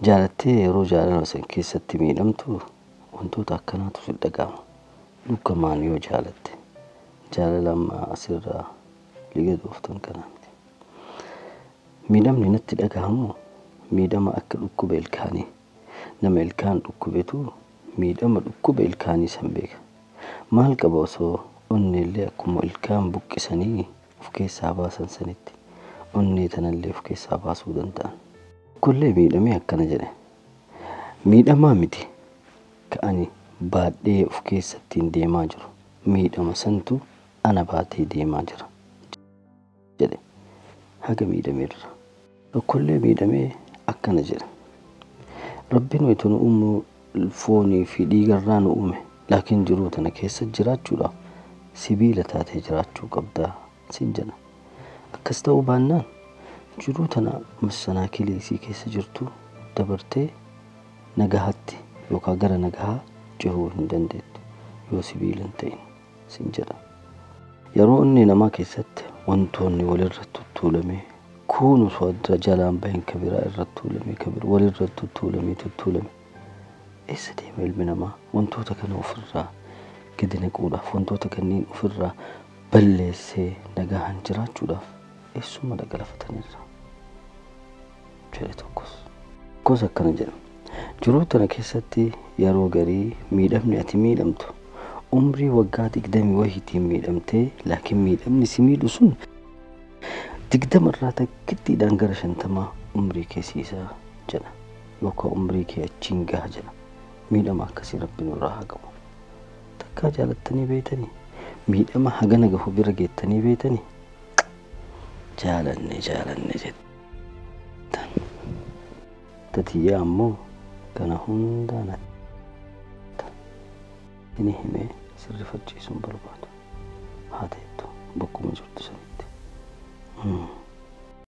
Jaalattee yeroo jaalala san keessatti miidhamtu wantoota akkanaatu si dhaga'ama. Dhugumaan yoo jaalatte jaalala amma asirraa liga dooftan kanaa miti. Miidhamni natti dhaga'amu miidhama akka dhukkuba ilkaanii. Nama ilkaan dhukkubetu miidhama dhukkuba ilkaanii san beeka. Maal qaba osoo onneellee akkuma ilkaan buqqisanii of keessaa baasan sanitti onnee tanallee of keessaa baasuu danda'an. Kullee miidhamee akkana jedhe. Miidhamaa miti ka'anii baadhee of keessattiin deemaa jiru. Miidhama santu ana baatee deemaa jira jedhe. Haga miidhameerra. Kullee miidhamee akkana jedhe. Rabbiin wayita nu uumu foonii fi dhiigarraa nu uume. Laakiin jiruu tana keessa jiraachuudhaaf sibiila taatee jiraachuu qabdaa siin jedha. Akkas ta'uu baannaan jiruu tana masanaa kileesii keessa jirtu dabartee nagahatti yookaan gara nagahaa cehuu hin dandeettu yoo sibiila hin ta'in siin jedha. Yeroo inni namaa keessatti wantoonni walirra tuttuulamee kunuus wadda jalaan bahin kabiraa irratti tuulamee kabira walirra tuttuulame. Eessa deema ilmi namaa wantoota kana ofirraa gadi naquudhaaf wantoota kanneen ofirraa balleessee nagahaan jiraachuudhaaf eessuma dhagalafatanirra jedhe tokkos akkana jedha. Jiruu tana keessatti yeroo garii miidhamni ati miidhamtu umrii waggaa 20 wahiitiin miidhamtee laakiin miidhamni si miidhu sun 20 irraa takkittiidhaan gara 50 umrii keessiisaa jedha yookaan umrii kee achiin gaha jedha. Miidhama akkasii Rabbiin irraa haa qabu. Takkaa jaalattanii beektanii miidhama hagana gahu bira geettanii beektanii jaalanne jettan. Tatiyyaa ammoo kana hundaan inni himee sirrifachiisuun barbaadu haa ta'ettu.